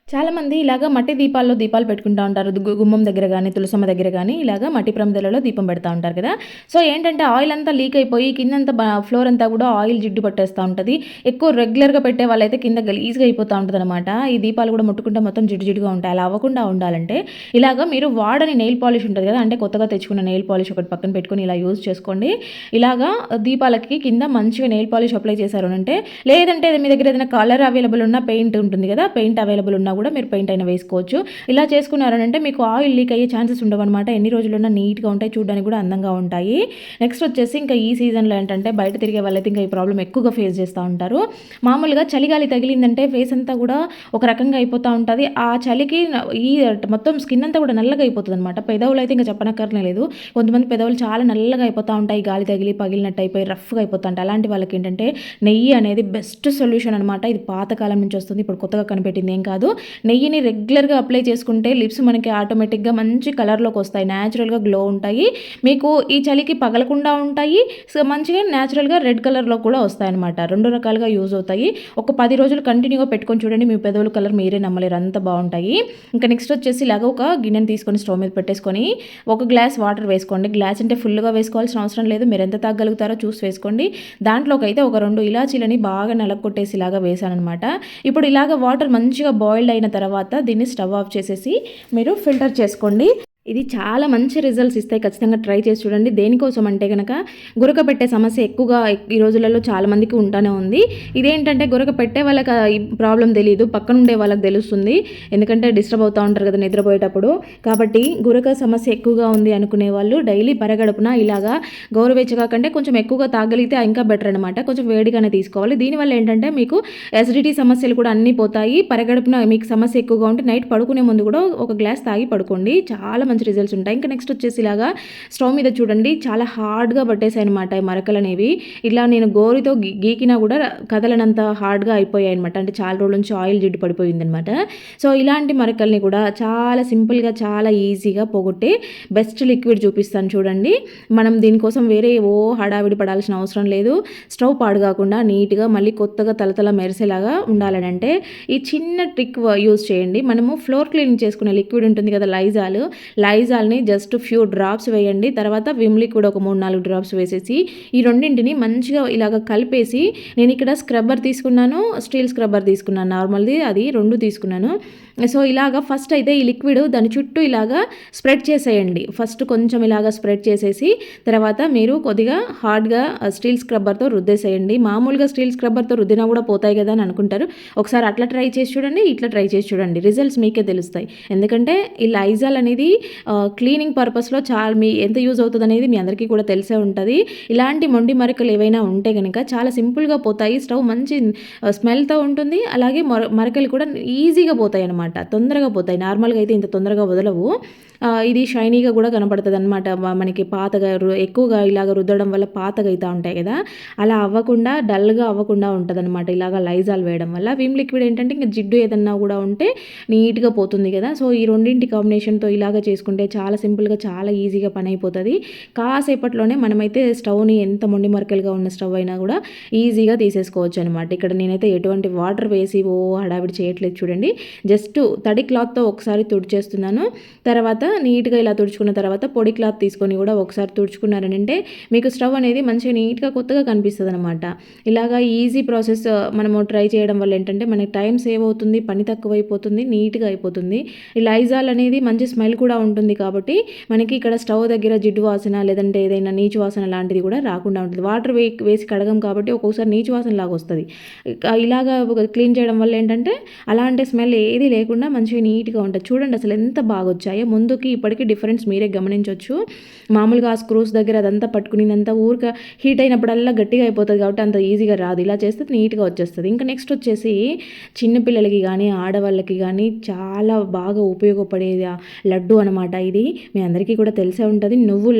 చాలామంది ఇలాగ మట్టి దీపాల్లో దీపాలు పెట్టుకుంటా ఉంటారు. గుమ్మం దగ్గర గానీ, తులసమ్మ దగ్గర గానీ ఇలాగ మట్టి ప్రమిదలలో దీపం పెడతా ఉంటారు కదా! సో, ఏంటంటే ఆయిల్ అంతా లీక్ అయిపోయి కిందంతా ఫ్లోర్ అంతా కూడా ఆయిల్ జిడ్డు పట్టేస్తా ఉంటది. ఎక్కువ రెగ్యులర్‌గా పెట్టే వాళ్ళైతే కింద గలీజ్‌గా అయిపోతా ఉంటదనమాట. ఈ దీపాలు కూడా ముట్టుకుంటే మొత్తం జిడ్డు జిడ్డుగా ఉంటాయి. అలా అవ్వకుండా ఉండాలంటే ఇలాగ మీరు వాడని నెయిల్ పాలిష్ ఉంటది కదా! అంటే కొత్తగా తెచ్చుకున్న నెయిల్ పాలిష్ ఒకటి పక్కన పెట్టుకొని ఇలా యూజ్ చేసుకోండి. ఇలాగా దీపాలకి కింద మంచిగా నెయిల్ పాలిష్ అప్లై చేశారు అనంటే, లేదంటే మీ దగ్గర ఏదైనా కలర్ అవైలబుల్ ఉన్న పెయింట్ ఉంటుంది కదా! పెయింట్ అవైలబుల్ ఉన్నా కూడా మీరు పెయింట్ అయినా వేసుకోవచ్చు. ఇలా చేసుకున్నారనంటే మీకు ఆయిల్ లీక్ అయ్యే ఛాన్సెస్ ఉండవనమాట. ఎన్ని రోజులున్నా నీట్‌గా ఉంటాయి. చూడడానికి కూడా అందంగా ఉంటాయి. నెక్స్ట్ వచ్చేసి ఇంకా ఈ సీజన్‌లో ఏంటంటే బయట తిరిగే వాళ్ళైతే ఇంకా ఈ ప్రాబ్లమ్ ఎక్కువగా ఫేస్ చేస్తూ ఉంటారు. మామూలుగా చలిగాలి తగిలిందంటే ఫేస్ అంతా కూడా ఒక రకంగా అయిపోతా ఉంటది. ఆ చలికి ఈ మొత్తం స్కిన్ అంతా కూడా నల్లగా అయిపోతదనమాట. పెదవులు అయితే ఇంకా చెప్పనక్కర్నే లేదు. కొంతమంది పెదవులు చాలా నల్లగా అయిపోతా ఉంటాయి. గాలి తగిలి పగిలినట్టు అయిపోయి రఫ్‌గా అయిపోతా ఉంటాయి. అలాంటి వాళ్ళకి ఏంటంటే నెయ్యి అనేది బెస్ట్ సొల్యూషన్ అనమాట. ఇది పాతకాలం నుంచి వస్తుంది. ఇప్పుడు కొత్తగా కనిపెట్టింది ఏం కాదు. నెయ్యిని రెగ్యులర్‌గా అప్లై చేసుకుంటే లిప్స్ మనకి ఆటోమేటిక్‌గా మంచి కలర్‌లోకి వస్తాయి. న్యాచురల్‌గా గ్లో ఉంటాయి. మీకు ఈ చలికి పగలకుండా ఉంటాయి. సో, మంచిగా న్యాచురల్‌గా రెడ్ కలర్‌లో కూడా వస్తాయన్నమాట. 2 రకాలుగా యూజ్ అవుతాయి. ఒక 10 రోజులు కంటిన్యూగా పెట్టుకొని చూడండి. మీ పెదవుల కలర్ మీరే నమ్మలేరు. అంత బావుంటాయి. ఇంకా నెక్స్ట్ వచ్చేసి ఇలాగ ఒక గిన్నెని తీసుకొని స్టవ్ మీద పెట్టేసుకొని ఒక గ్లాస్ వాటర్ వేసుకోండి. గ్లాస్ అంటే ఫుల్‌గా వేసుకోవాల్సిన అవసరం లేదు. మీరు ఎంత తాగలుగుతారో చూసి వేసుకోండి. దాంట్లోకైతే ఒక 2 ఇలాచీలని బాగా నలగొట్టేసి ఇలాగా వేసాననమాట. ఇప్పుడు ఇలాగ వాటర్ మంచిగా బాయిల్డ్ అయిన తర్వాత దీన్ని స్టవ్ ఆఫ్ చేసేసి మీరు ఫిల్టర్ చేసుకోండి. ఇది చాలా మంచి రిజల్ట్స్ ఇస్తాయి. ఖచ్చితంగా ట్రై చేసి చూడండి. దేనికోసం అంటే గనక గురక పెట్టే సమస్య ఎక్కువగా ఈ రోజులలో చాలా మందికి ఉంటానే ఉంది. ఇదేంటంటే గురక పెట్టే వాళ్ళకి ఈ ప్రాబ్లమ్ తెలీదు. పక్కన ఉండే వాళ్ళకి తెలుస్తుంది. ఎందుకంటే డిస్టర్బ్ అవుతా ఉంటారు కదా నిద్రపోయేటప్పుడు. కాబట్టి గురక సమస్య ఎక్కువగా ఉంది అనుకునే వాళ్ళు డైలీ పరగడుపున ఇలాగా గోరువెచ్చగా కంటే కొంచెం ఎక్కువగా తాగలిగితే ఇంకా బెటర్ అనమాట. కొంచెం వేడిగానే తీసుకోవాలి. దీనివల్ల ఏంటంటే మీకు అసిడిటీ సమస్యలు కూడా అన్నీ పోతాయి. పరగడుపున మీకు సమస్య ఎక్కువగా ఉంటే నైట్ పడుకునే ముందు కూడా ఒక గ్లాస్ తాగి పడుకోండి. చాలా మంచి రిజల్ట్స్ ఉంటాయి. ఇంకా నెక్స్ట్ వచ్చేసి ఇలాగా స్టవ్ మీద చూడండి చాలా హార్డ్గా పట్టేసాయి అనమాట ఈ మరకలు అనేవి. ఇలా నేను గోరుతో గీకినా కూడా కదలనంత హార్డ్గా అయిపోయాయి అనమాట. అంటే చాలా రోజుల నుంచి ఆయిల్ జిడ్డు పడిపోయింది అనమాట. సో, ఇలాంటి మరకల్ని కూడా చాలా సింపుల్గా చాలా ఈజీగా పోగొట్టే బెస్ట్ లిక్విడ్ చూపిస్తాను చూడండి. మనం దీనికోసం వేరే హడావిడి పడాల్సిన అవసరం లేదు. స్టవ్ పాడు కాకుండా నీట్గా మళ్ళీ కొత్తగా తలతల మెరిసేలాగా ఉండాలని ఈ చిన్న ట్రిక్ యూజ్ చేయండి. మనము ఫ్లోర్ క్లీనింగ్ చేసుకునే లిక్విడ్ ఉంటుంది కదా లైజాల్ని జస్ట్ ఫ్యూ డ్రాప్స్ వేయండి. తర్వాత విమ్ లిక్విడ్ ఒక 3-4 డ్రాప్స్ వేసేసి ఈ రెండింటిని మంచిగా ఇలాగ కలిపేసి నేను ఇక్కడ స్క్రబ్బర్ తీసుకున్నాను. స్టీల్ స్క్రబ్బర్ తీసుకున్నాను. నార్మల్‌ది అది 2 తీసుకున్నాను. సో, ఇలాగ ఫస్ట్ అయితే ఈ లిక్విడ్ దాని చుట్టూ ఇలాగా స్ప్రెడ్ చేసేయండి. ఫస్ట్ కొంచెం ఇలాగ స్ప్రెడ్ చేసేసి తర్వాత మీరు కొద్దిగా హార్డ్‌గా స్టీల్ స్క్రబ్బర్‌తో రుద్దేసేయండి. మామూలుగా స్టీల్ స్క్రబ్బర్‌తో రుద్దినా కూడా పోతాయి కదా అని అనుకుంటారు. ఒకసారి అట్లా ట్రై చేసి చూడండి. ఇట్లా ట్రై చేసి చూడండి. రిజల్ట్స్ మీకే తెలుస్తాయి. ఎందుకంటే ఈ లైజాల్ అనేది క్లీనింగ్ పర్పస్‌లో మీ ఎంత యూజ్ అవుతదనేది మీ అందరికీ కూడా తెలిసే ఉంటది. ఇలాంటి మొండి మరకలు ఏవైనా ఉంటే గనక చాలా సింపుల్‌గా పోతాయి. స్టవ్ మంచి స్మెల్‌తో ఉంటుంది. అలాగే మరకలు కూడా ఈజీగా పోతాయన్నమాట. తొందరగా పోతాయి. నార్మల్‌గా అయితే ఇంత తొందరగా వదలవు. ఇది షైనీగా కూడా కనపడతదనమాట. మనకి పాతగా ఎక్కువగా ఇలాగ రుద్దడం వల్ల పాతగా అయితా ఉంటాయి కదా! అలా అవ్వకుండా డల్‌గా అవ్వకుండా ఉంటదనమాట. ఇలాగ లైజాల్ వేయడం వల్ల. విమ్ లిక్విడ్ ఏంటంటే ఇంక జిడ్డు ఏదన్నా కూడా ఉంటే నీట్‌గా పోతుంది కదా! సో, ఈ రెండింటి కాంబినేషన్‌తో ఇలాగ చేసుకుంటే చాలా సింపుల్‌గా చాలా ఈజీగా పని అయిపోతది. కాసేపట్లోనే మనమైతే స్టవ్‌ని ఎంత మొండి మరకలుగా ఉన్న స్టవ్ అయినా కూడా ఈజీగా తీసేసుకోవచ్చు అనమాట. ఇక్కడ నేనైతే ఎటువంటి వాటర్ వేసి హడావిడి చేయట్లేదు చూడండి. జస్ట్ తడి క్లాత్‌తో ఒకసారి తుడిచేస్తున్నాను. తర్వాత నీట్‌గా ఇలా తుడుచుకున్న తర్వాత పొడి క్లాత్ తీసుకొని కూడా ఒకసారి తుడుచుకున్నారనంటే మీకు స్టవ్ అనేది మంచిగా నీట్‌గా కొత్తగా కనిపిస్తదనమాట. ఇలాగా ఈజీ ప్రాసెస్ మనము ట్రై చేయడం వల్ల ఏంటంటే మనకి టైం సేవ్ అవుతుంది. పని తక్కువైపోతుంది. నీట్‌గా అయిపోతుంది. ఈ లైజాల్ అనేది మంచి స్మెల్ కూడా ఉంటుంది కాబట్టి మనకి ఇక్కడ స్టవ్ దగ్గర జిడ్డు వాసన లేదంటే ఏదైనా నీచు వాసన లాంటిది కూడా రాకుండా ఉంటుంది. వాటర్ వేసి కడగం కాబట్టి ఒక్కొక్కసారి నీచు వాసన లాగా వస్తది. ఇలాగా క్లీన్ చేయడం వల్ల ఏంటంటే అలాంటి స్మెల్ ఏది లేకుండా మంచిగా నీట్‌గా ఉంటది. చూడండి అసలు ఎంత బాగా వచ్చాయో. ముందుకి ఇప్పటికి డిఫరెన్స్ మీరే గమనించొచ్చు. మామూలుగా ఆ స్క్రూస్ దగ్గర అదంతా పట్టుకునిందంతా ఊరికే హీట్ అయినప్పుడల్లా గట్టిగా అయిపోతది కాబట్టి అంత ఈజీగా రాదు. ఇలా చేస్తే నీట్‌గా వచ్చేస్తది. ఇంకా నెక్స్ట్ వచ్చేసి చిన్న పిల్లలకి గానీ, ఆడవాళ్ళకి గానీ చాలా బాగా ఉపయోగపడేది లడ్డు అనమాట. అనమాట ఇది. మీ అందరికీ కూడా తెలిసే ఉంటుంది. నువ్వుల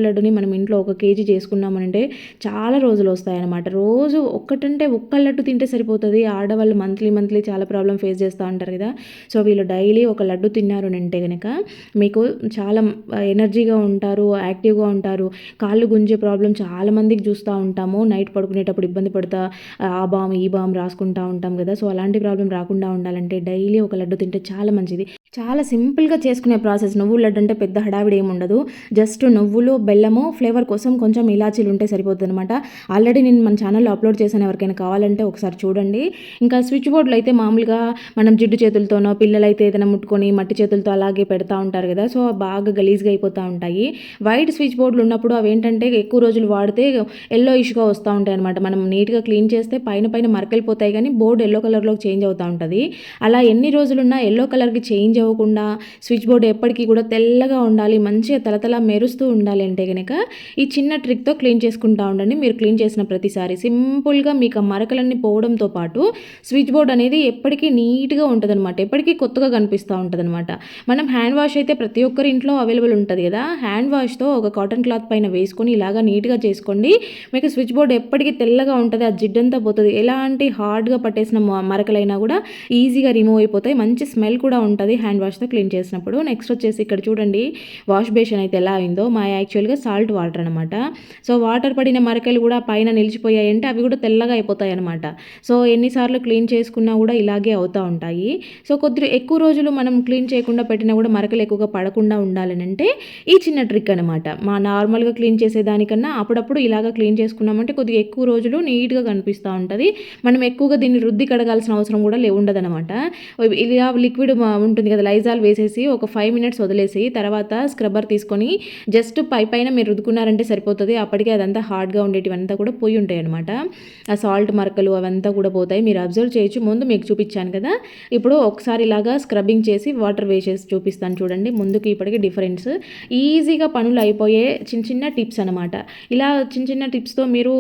లడ్డుని మనం ఇంట్లో 1 కేజీ చేసుకున్నామనంటే చాలా రోజులు వస్తాయన్నమాట. రోజు ఒక్కటంటే ఒక్క లడ్డు తింటే సరిపోతుంది. ఆడవాళ్ళు మంత్లీ చాలా ప్రాబ్లమ్ ఫేస్ చేస్తూ ఉంటారు కదా. సో వీళ్ళు డైలీ ఒక లడ్డు తిన్నారు అంటే కనుక మీకు చాలా ఎనర్జీగా ఉంటారు, యాక్టివ్గా ఉంటారు. కాళ్ళు గుంజే ప్రాబ్లం చాలా మందికి చూస్తూ ఉంటాము. నైట్ పడుకునేటప్పుడు ఇబ్బంది పడతా ఆ బామ్ ఈ బామ్ రాసుకుంటూ ఉంటాం కదా. సో అలాంటి ప్రాబ్లం రాకుండా ఉండాలంటే డైలీ ఒక లడ్డు తింటే చాలా మంచిది. చాలా సింపుల్గా చేసుకునే ప్రాసెస్. నువ్వుల లడ్డు అంటే పెద్ద హడావిడి ఏమి ఉండదు. జస్ట్ నువ్వులు, బెల్లము, ఫ్లేవర్ కోసం కొంచెం ఇలాచీలు ఉంటే సరిపోతుంది అనమాట. ఆల్రెడీ నేను మన ఛానల్లో అప్లోడ్ చేశాను, ఎవరికైనా కావాలంటే ఒకసారి చూడండి. ఇంకా స్విచ్ బోర్డులో అయితే మామూలుగా మనం జిడ్డు చేతులతోనో, పిల్లలైతే ఏదైనా ముట్టుకొని మట్టి చేతులతో అలాగే పెడతా ఉంటారు కదా. సో బాగా గలీజ్గా అయిపోతూ ఉంటాయి. వైట్ స్విచ్ బోర్డులు ఉన్నప్పుడు అవి ఏంటంటే ఎక్కువ రోజులు వాడితే ఎల్లో ఇష్యూగా వస్తూ ఉంటాయి అనమాట. మనం నీట్గా క్లీన్ చేస్తే పైన మరకలిపోతాయి, కానీ బోర్డు ఎల్లో కలర్లోకి చేంజ్ అవుతూ ఉంటుంది. అలా ఎన్ని రోజులున్నా ఎల్లో కలర్కి చేంజ్ అవ్వకుండా స్విచ్ బోర్డు ఎప్పటికీ కూడా తెల్లగా ఉండాలి, మంచిగా తలతల మెరుస్తూ ఉండాలి అంటే కనుక ఈ చిన్న ట్రిక్తో క్లీన్ చేసుకుంటూ ఉండండి. మీరు క్లీన్ చేసిన ప్రతిసారి సింపుల్గా మీకు ఆ మరకలన్నీ పోవడంతో పాటు స్విచ్ బోర్డ్ అనేది ఎప్పటికీ నీట్గా ఉంటుంది అనమాట. ఎప్పటికీ కొత్తగా కనిపిస్తూ ఉంటుంది అనమాట. మనం హ్యాండ్ వాష్ అయితే ప్రతి ఒక్కరి ఇంట్లో అవైలబుల్ ఉంటుంది కదా. హ్యాండ్ వాష్తో ఒక కాటన్ క్లాత్ పైన వేసుకొని ఇలాగా నీట్గా చేసుకోండి. మీకు స్విచ్ బోర్డ్ ఎప్పటికీ తెల్లగా ఉంటుంది, ఆ జిడ్డంతా పోతుంది. ఎలాంటి హార్డ్గా పట్టేసిన మరకలైనా కూడా ఈజీగా రిమూవ్ అయిపోతాయి. మంచి స్మెల్ కూడా ఉంటుంది హ్యాండ్ వాష్తో క్లీన్ చేసినప్పుడు. నెక్స్ట్ వచ్చేసి ఇక్కడ చూడండి వాష్ బేషన్ అయితే ఎలా అయిందో. మా యాక్చువల్గా సాల్ట్ వాటర్ అనమాట. సో వాటర్ పడిన మరకలు కూడా పైన నిలిచిపోయాయి అంటే అవి కూడా తెల్లగా అయిపోతాయి అనమాట. సో ఎన్నిసార్లు క్లీన్ చేసుకున్నా కూడా ఇలాగే అవుతూ ఉంటాయి. సో కొద్దిగా ఎక్కువ రోజులు మనం క్లీన్ చేయకుండా పెట్టినా కూడా మరకలు ఎక్కువగా పడకుండా ఉండాలని అంటే ఈ చిన్న ట్రిక్ అనమాట. మా నార్మల్గా క్లీన్ చేసేదానికన్నా అప్పుడప్పుడు ఇలాగా క్లీన్ చేసుకున్నామంటే కొద్దిగా ఎక్కువ రోజులు నీట్గా కనిపిస్తూ ఉంటుంది. మనం ఎక్కువగా దీన్ని రుద్ది కడగాల్సిన అవసరం కూడా ఉండదనమాట. ఇలా లిక్విడ్ ఉంటుంది కదా, లైజాల్ వేసేసి ఒక 5 మినిట్స్ వదిలేసి తర్వాత స్క్రబ్బర్ తీసుకొని జస్ట్ పైన మీరు రుద్దుకున్నారంటే సరిపోతుంది. అప్పటికే అదంతా హార్డ్గా ఉండేటివంతా కూడా పోయి ఉంటాయి అనమాట. ఆ సాల్ట్ మరకలు అవంతా కూడా పోతాయి. మీరు అబ్జర్వ్ చేయొచ్చు. ముందు మీకు చూపించాను కదా, ఇప్పుడు ఒకసారి ఇలాగా స్క్రబ్బింగ్ చేసి వాటర్ వేసేసి చూపిస్తాను చూడండి. ముందుకి ఇప్పటికీ డిఫరెన్స్. ఈజీగా పనులు అయిపోయే చిన్న టిప్స్ అనమాట. ఇలా చిన్న టిప్స్తో మీరు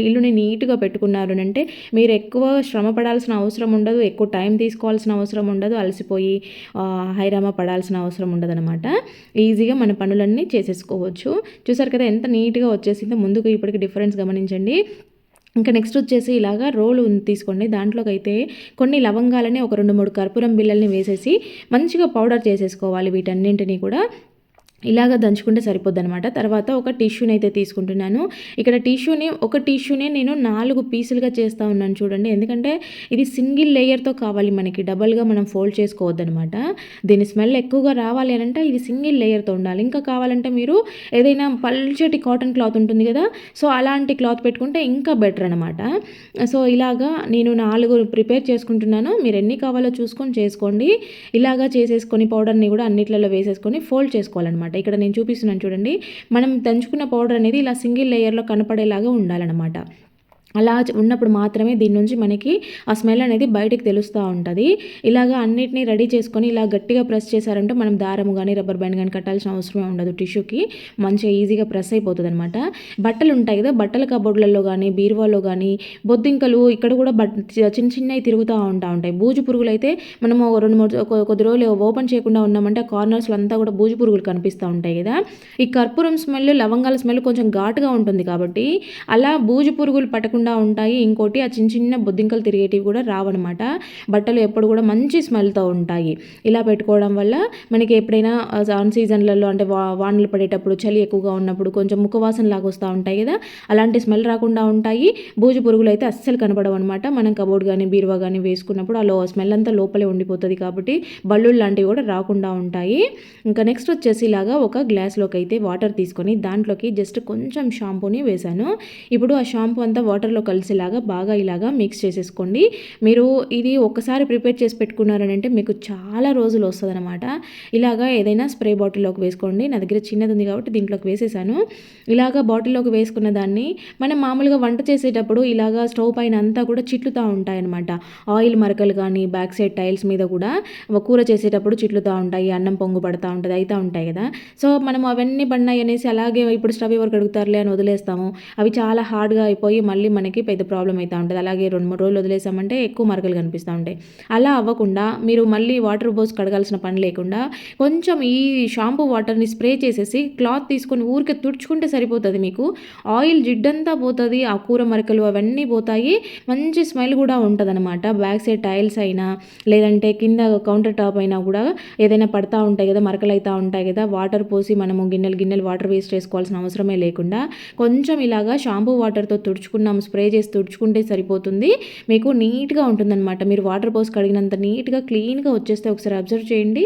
ఇల్లుని నీట్గా పెట్టుకున్నారు అంటే మీరు ఎక్కువ శ్రమ పడాల్సిన అవసరం ఉండదు, ఎక్కువ టైం తీసుకోవాల్సిన అవసరం ఉండదు, అలసిపోయి హైరామా పడాల్సిన అవసరం ఉండదనమాట. ఈజీగా మన పనులన్నీ చేసేసుకోవచ్చు. చూసారు కదా ఎంత నీట్గా వచ్చేసిందో. ముందుకు ఇప్పటికి డిఫరెన్స్ గమనించండి. ఇంకా నెక్స్ట్ వచ్చేసి ఇలాగా రోలు తీసుకోండి. దాంట్లోకి అయితే కొన్ని లవంగాలని ఒక 2-3 కర్పూరం బిళ్ళల్ని వేసేసి మంచిగా పౌడర్ చేసేసుకోవాలి. వీటన్నింటినీ కూడా ఇలాగ దంచుకుంటే సరిపోద్ది అనమాట. తర్వాత ఒక టిష్యూని అయితే తీసుకుంటున్నాను. ఇక్కడ ఒక టిష్యూనే నేను 4 పీసులుగా చేస్తూ ఉన్నాను చూడండి. ఎందుకంటే ఇది సింగిల్ లేయర్తో కావాలి మనకి, డబల్గా మనం ఫోల్డ్ చేసుకోవద్దనమాట. దీని స్మెల్ ఎక్కువగా రావాలి అని అంటే ఇది సింగిల్ లేయర్తో ఉండాలి. ఇంకా కావాలంటే మీరు ఏదైనా పల్చటి కాటన్ క్లాత్ ఉంటుంది కదా, సో అలాంటి క్లాత్ పెట్టుకుంటే ఇంకా బెటర్ అనమాట. సో ఇలాగా నేను 4 ప్రిపేర్ చేసుకుంటున్నాను. మీరు ఎన్ని కావాలో చూసుకొని చేసుకోండి. ఇలాగా చేసేసుకొని పౌడర్ని కూడా అన్నిట్లలో వేసేసుకొని ఫోల్డ్ చేసుకోవాలన్నమాట. ఇక్కడ నేను చూపిస్తున్నాను చూడండి. మనం దంచుకున్న పౌడర్ అనేది ఇలా సింగిల్ లేయర్లో కనపడేలాగా ఉండాలన్నమాట. అలా ఉన్నప్పుడు మాత్రమే దీని నుంచి మనకి ఆ స్మెల్ అనేది బయటకు తెలుస్తూ ఉంటుంది. ఇలాగ అన్నిటినీ రెడీ చేసుకొని ఇలా గట్టిగా ప్రెస్ చేశారంటే మనం దారం కానీ రబ్బర్ బ్యాండ్ కానీ కట్టాల్సిన అవసరమే ఉండదు. టిష్యూకి మంచిగా ఈజీగా ప్రెస్ అయిపోతుంది అనమాట. బట్టలు ఉంటాయి కదా, బట్టల కబోర్డులలో కానీ బీరువాలో కానీ బొద్దింకలు ఇక్కడ కూడా చిన్నవి తిరుగుతూ ఉంటాయి. బూజు పురుగులు అయితే మనము 2-3 కొద్ది రోజులు ఓపెన్ చేయకుండా ఉన్నామంటే ఆ కార్నర్స్లో అంతా కూడా బూజు పురుగులు కనిపిస్తూ ఉంటాయి కదా. ఈ కర్పూరం స్మెల్, లవంగాల స్మెల్ కొంచెం ఘాటుగా ఉంటుంది కాబట్టి అలా బూజు పురుగులు పట్టకుండా ఉంటాయి. ఇంకోటి ఆ చిన్న బొద్దింకలు తిరిగేటివి కూడా రావన్నమాట. బట్టలు ఎప్పుడు కూడా మంచి స్మెల్తో ఉంటాయి. ఇలా పెట్టుకోవడం వల్ల మనకి ఎప్పుడైనా ఆన్ సీజన్లలో అంటే వానలు పడేటప్పుడు చలి ఎక్కువగా ఉన్నప్పుడు కొంచెం ముఖవాసన లాగా వస్తూ ఉంటాయి కదా, అలాంటి స్మెల్ రాకుండా ఉంటాయి. బూజు పురుగులు అయితే అస్సలు కనపడవు అనమాట. మనం కబోర్డ్ కానీ బీరువా కానీ వేసుకున్నప్పుడు ఆ స్మెల్ అంతా లోపలే ఉండిపోతుంది కాబట్టి బల్లుళ్ళు లాంటివి కూడా రాకుండా ఉంటాయి. ఇంకా నెక్స్ట్ వచ్చేసి ఇలాగా ఒక గ్లాస్లోకి అయితే వాటర్ తీసుకొని దాంట్లోకి జస్ట్ కొంచెం షాంపూని వేశాను. ఇప్పుడు ఆ షాంపూ అంతా వాటర్లో కలిసేలాగా బాగా ఇలాగా మిక్స్ చేసేసుకోండి. మీరు ఇది ఒక్కసారి ప్రిపేర్ చేసి పెట్టుకున్నారని అంటే మీకు చాలా రోజులు వస్తుంది అనమాట. ఇలాగా ఏదైనా స్ప్రే బాటిల్లోకి వేసుకోండి. నా దగ్గర చిన్నది ఉంది కాబట్టి దీంట్లోకి వేసేసాను. ఇలాగా బాటిల్లోకి వేసుకున్న దాన్ని మనం మామూలుగా వంట చేసేటప్పుడు ఇలాగా స్టవ్ పైన అంతా కూడా చిట్లుతూ ఉంటాయన్నమాట. ఆయిల్ మరకలు కానీ బ్యాక్ సైడ్ టైల్స్ మీద కూడా కూర చేసేటప్పుడు చిట్లుతూ ఉంటాయి, అన్నం పొంగు పడుతూ ఉంటుంది, అవుతూ ఉంటాయి కదా. సో మనం అవన్నీ పడినాయి అనేసి అలాగే ఇప్పుడు స్టవ్ ఎవరికి అడుగుతారులే అని వదిలేస్తాము. అవి చాలా హార్డ్గా అయిపోయి మళ్ళీ మనకి పెద్ద ప్రాబ్లం అవుతూ ఉంటుంది. అలాగే 2-3 రోజులు వదిలేసామంటే ఎక్కువ మరకలు కనిపిస్తూ ఉంటాయి. అలా అవ్వకుండా మీరు మళ్ళీ వాటర్ పోసి కడగాల్సిన పని లేకుండా కొంచెం ఈ షాంపూ వాటర్ని స్ప్రే చేసేసి క్లాత్ తీసుకొని ఊరికే తుడుచుకుంటే సరిపోతుంది. మీకు ఆయిల్ జిడ్డంతా పోతుంది, ఆ కూర మరకలు అవన్నీ పోతాయి, మంచి స్మెల్ కూడా ఉంటుందన్నమాట. బ్యాక్ సైడ్ టైల్స్ అయినా లేదంటే కింద కౌంటర్ టాప్ అయినా కూడా ఏదైనా పడతా ఉంటాయి కదా, మరకలు అవుతూ ఉంటాయి కదా, వాటర్ పోసి మనము గిన్నెలు వాటర్ వేస్ట్ చేసుకోవాల్సిన అవసరమే లేకుండా కొంచెం ఇలాగా షాంపూ వాటర్తో తుడుచుకున్నాము, స్ప్రే చేసి తుడుచుకుంటే సరిపోతుంది. మీకు నీట్గా ఉంటుందన్నమాట. మీరు వాటర్ పోసి కడిగినంత నీట్గా క్లీన్గా వచ్చేస్తే ఒకసారి అబ్జర్వ్ చేయండి.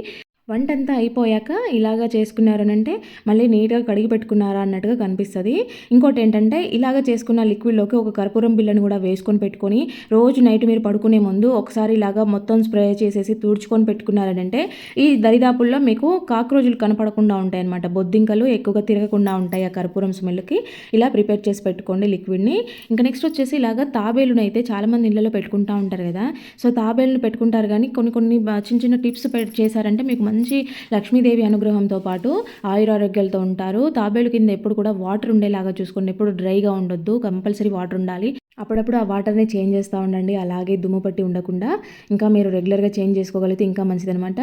వంటంతా అయిపోయాక ఇలాగా చేసుకున్నారనంటే మళ్ళీ నీట్గా కడిగి పెట్టుకున్నారా అన్నట్టుగా కనిపిస్తుంది. ఇంకోటి ఏంటంటే ఇలాగ చేసుకున్న లిక్విడ్లోకి ఒక కర్పూరం బిళ్ళను కూడా వేసుకొని పెట్టుకొని రోజు నైట్ మీరు పడుకునే ముందు ఒకసారి ఇలాగా మొత్తం స్ప్రే చేసేసి తుడుచుకొని పెట్టుకున్నారనంటే ఈ దరిదాపుల్లో మీకు కాక్రోజులు కనపడకుండా ఉంటాయి అన్నమాట. బొద్దింకలు ఎక్కువగా తిరగకుండా ఉంటాయి ఆ కర్పూరం స్మెల్కి. ఇలా ప్రిపేర్ చేసి పెట్టుకోండి లిక్విడ్ని. ఇంకా నెక్స్ట్ వచ్చేసి ఇలాగ తాబేలును అయితే చాలామంది ఇళ్ళలో పెట్టుకుంటూ ఉంటారు కదా. సో తాబేలును పెట్టుకుంటారు, కానీ కొన్ని చిన్న చిన్న టిప్స్ చేశారంటే మీకు మంచి లక్ష్మీదేవి అనుగ్రహంతో పాటు ఆయురారోగ్యాలతో ఉంటారు. తాబేలు కింద ఎప్పుడు కూడా వాటర్ ఉండేలాగా చూసుకోండి. ఎప్పుడు డ్రైగా ఉండొద్దు, కంపల్సరీ వాటర్ ఉండాలి. అప్పుడప్పుడు ఆ వాటర్ని చేంజ్ చేస్తూ ఉండండి, అలాగే దుమ్ము పట్టి ఉండకుండా. ఇంకా మీరు రెగ్యులర్గా చేంజ్ చేసుకోగలిగితే ఇంకా మంచిదనమాట.